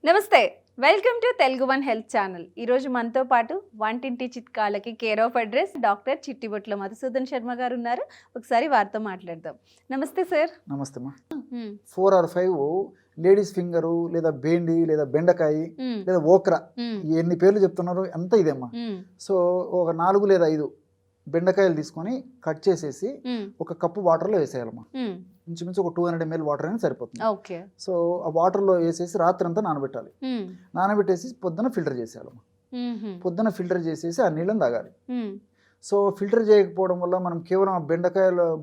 నమస్తే, welcome to Telugu one health channel. ఈరోజు మనతో పాటు వంటింటి చిట్కాలకి care of address doctor Chittibotla Madhusudan Sharma గారు ఉన్నారు. ఒకసారి వారితో మాట్లాడదాం. నమస్తే సార్. నమస్తే అమ్మా. 4 or 5 లేడీస్ ఫింగరు లేదా బేండి లేదా బెండకాయ లేదా ఓక్రా, ఎన్ని పేర్లు చెప్తున్నారు అంతా ఇదేమ్మా. సో ఒక 4 లేదా 5 బెండకాయలు తీసుకొని కట్ చేసేసి ఒక కప్పు వాటర్లో వేసేయాలమ్మా. ఇంచుమించు ఒక 200 ml వాటర్ అనేది సరిపోతుంది. సో ఆ వాటర్లో వేసేసి రాత్రి అంతా నానబెట్టాలి. నానబెట్టేసి పొద్దున ఫిల్టర్ చేసేయాలమ్మా. పొద్దున ఫిల్టర్ చేసేసి ఆ నీళ్ళని తాగాలి. సో ఫిల్టర్ చేయకపోవడం వల్ల మనం కేవలం ఆ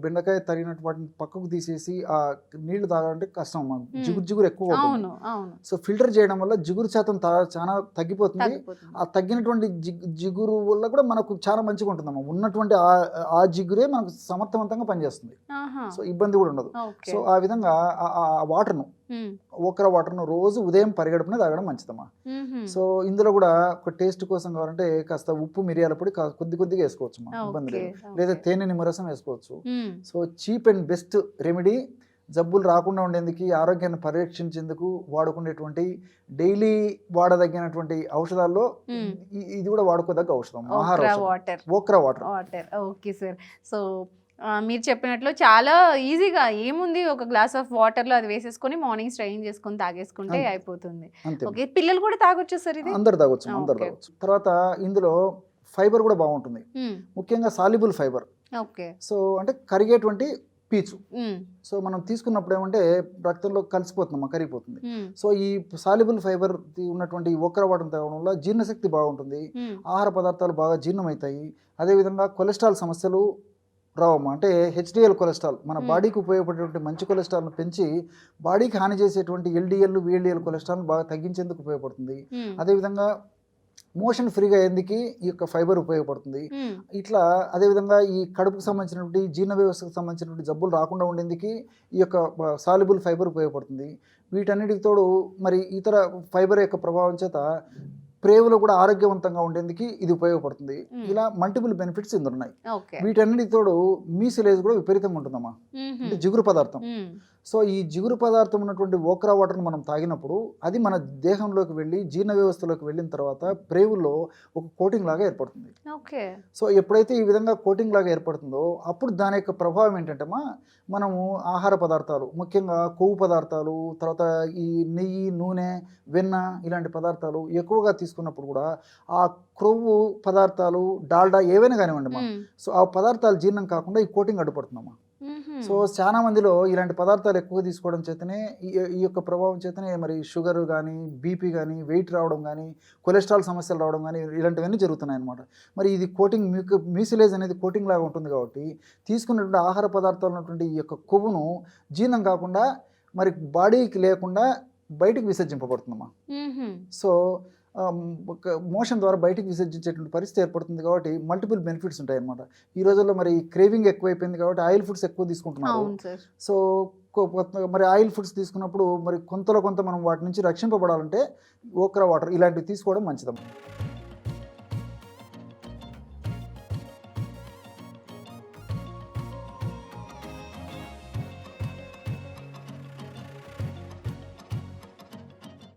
బెండకాయ తరిగినట్టు వాటిని పక్కకు తీసేసి ఆ నీళ్లు తాగాలంటే కష్టం అమ్మా. జిగురు ఎక్కువ ఉంటుంది. సో ఫిల్టర్ చేయడం వల్ల జిగురు శాతం చాలా తగ్గిపోతుంది. ఆ తగ్గినటువంటి జిగురు వల్ల కూడా మనకు చాలా మంచిగా ఉంటుందమ్మా. ఉన్నటువంటి ఆ జిగురే మనకు సమర్థవంతంగా పనిచేస్తుంది. సో ఇబ్బంది కూడా ఉండదు. సో ఆ విధంగా ఆ వాటర్ను ఓక్రా వాటర్ను రోజు ఉదయం పరిగడుపునే తాగడం మంచిదమ్మా. సో ఇందులో కూడా ఒక టేస్ట్ కోసం కావాలంటే కాస్త ఉప్పు మిరియాల పొడి కొద్దిగా వేసుకోవచ్చు, ఇబ్బంది లేదు. లేదా తేనె నిమ్మరసం వేసుకోవచ్చు. So cheap and best remedy, జబ్బులు రాకుండా ఉండేందుకు, ఆరోగ్యాన్ని పరిరక్షించేందుకు వాడుకునేటువంటి డైలీ వాడదగినటువంటి ఔషధాల్లో ఇది కూడా వాడుకోదగ్గ ఔషధం okra water. Okay sir. So మీరు చెప్పినట్లు చాలా ఈజీగా ఏముంది, ఒక గ్లాస్ ఆఫ్ వాటర్లో అది వేసేసుకొని మార్నింగ్ స్ట్రెయిన్ చేసుకొని తాగేసుకుంటే అయిపోతుంది. ఓకే, పిల్లలు కూడా తాగొచ్చు సార్? ఇది అందరు తాగొచ్చు. తర్వాత ఇందులో ఫైబర్ కూడా బాగుంటుంది, ముఖ్యంగా సాల్యుబుల్ ఫైబర్. ఓకే. సో అంటే కరిగేటువంటి పీచు. సో మనం తీసుకున్నప్పుడు ఏమంటే రక్తంలో కలిసిపోతుందమ్మా, కరిగిపోతుంది. సో ఈ సాల్యుబుల్ ఫైబర్ ఉన్నటువంటి ఓక్రా వాటర్ తాగడం వల్ల జీర్ణశక్తి బాగుంటుంది, ఆహార పదార్థాలు బాగా జీర్ణమవుతాయి. అదేవిధంగా కొలెస్ట్రాల్ సమస్యలు రావమ్మా. అంటే హెచ్డిఎల్ కొలెస్ట్రాల్, మన బాడీకి ఉపయోగపడేటువంటి మంచి కొలెస్ట్రాల్ను పెంచి బాడీకి హాని చేసేటువంటి ఎల్డిఎల్ విఎల్డిఎల్ కొలెస్ట్రాల్ బాగా తగ్గించేందుకు ఉపయోగపడుతుంది. అదేవిధంగా మోషన్ ఫ్రీగా అయ్యేందుకు ఈ యొక్క ఫైబర్ ఉపయోగపడుతుంది. ఇట్లా అదేవిధంగా ఈ కడుపుకు సంబంధించినటువంటి జీర్ణ వ్యవస్థకు సంబంధించినటువంటి జబ్బులు రాకుండా ఉండేందుకు ఈ యొక్క సాల్యుబుల్ ఫైబర్ ఉపయోగపడుతుంది. వీటన్నిటికి తోడు మరి ఇతర ఫైబర్ యొక్క ప్రభావం చేత ప్రేవులు కూడా ఆరోగ్యవంతంగా ఉండేందుకు ఇది ఉపయోగపడుతుంది. ఇలా మల్టిపుల్ బెనిఫిట్స్ ఇందులో ఉన్నాయి. వీటన్నిటికి తోడు మీసిలేజ్ కూడా విపరీతంగా ఉంటుందమ్మా, అంటే జిగురు పదార్థం. సో ఈ జిగురు పదార్థం ఉన్నటువంటి ఓక్రా వాటర్ని మనం తాగినప్పుడు అది మన దేహంలోకి వెళ్ళి జీర్ణ వ్యవస్థలోకి వెళ్ళిన తర్వాత ప్రేవుల్లో ఒక కోటింగ్ లాగా ఏర్పడుతుంది. సో ఎప్పుడైతే ఈ విధంగా కోటింగ్ లాగా ఏర్పడుతుందో అప్పుడు దాని యొక్క ప్రభావం ఏంటంటే మనము ఆహార పదార్థాలు, ముఖ్యంగా కొవ్వు పదార్థాలు, తర్వాత ఈ నెయ్యి, నూనె, వెన్న ఇలాంటి పదార్థాలు ఎక్కువగా తీసుకున్నప్పుడు కూడా ఆ క్రొవ్వు పదార్థాలు, డాల్డా ఏవైనా కానివ్వండి సో ఆ పదార్థాలు జీర్ణం కాకుండా ఈ కోటింగ్ అడ్డుపడుతుందమ్మా. సో చాలా మందిలో ఇలాంటి పదార్థాలు ఎక్కువ తీసుకోవడం చేతనే ఈ యొక్క ప్రభావం చేతనే మరి షుగర్ కానీ, బీపీ కానీ, వెయిట్ రావడం కానీ, కొలెస్ట్రాల్ సమస్యలు రావడం కానీ ఇలాంటివన్నీ జరుగుతున్నాయి అన్నమాట. మరి ఇది కోటింగ్, మ్యూసిలేజ్ అనేది కోటింగ్ లాగా ఉంటుంది కాబట్టి తీసుకున్నటువంటి ఆహార పదార్థాలు ఉన్నటువంటి ఈ యొక్క కొవ్వును జీర్ణం కాకుండా మరి బాడీకి లేకుండా బయటికి విసర్జింపబడుతుందమ్మా. సో మోషన్ ద్వారా బయటికి విసర్జించేటువంటి పరిస్థితి ఏర్పడుతుంది కాబట్టి మల్టిపుల్ బెనిఫిట్స్ ఉంటాయి అన్నమాట. ఈ రోజుల్లో మరి క్రేవింగ్ ఎక్కువైపోయింది కాబట్టి ఆయిల్ ఫుడ్స్ ఎక్కువ తీసుకుంటున్నారు. సో మరి ఆయిల్ ఫుడ్స్ తీసుకున్నప్పుడు మరి కొంత మనం వాటి నుంచి రక్షింపబడాలంటే ఓక్రా వాటర్ ఇలాంటివి తీసుకోవడం మంచిదమ్మా.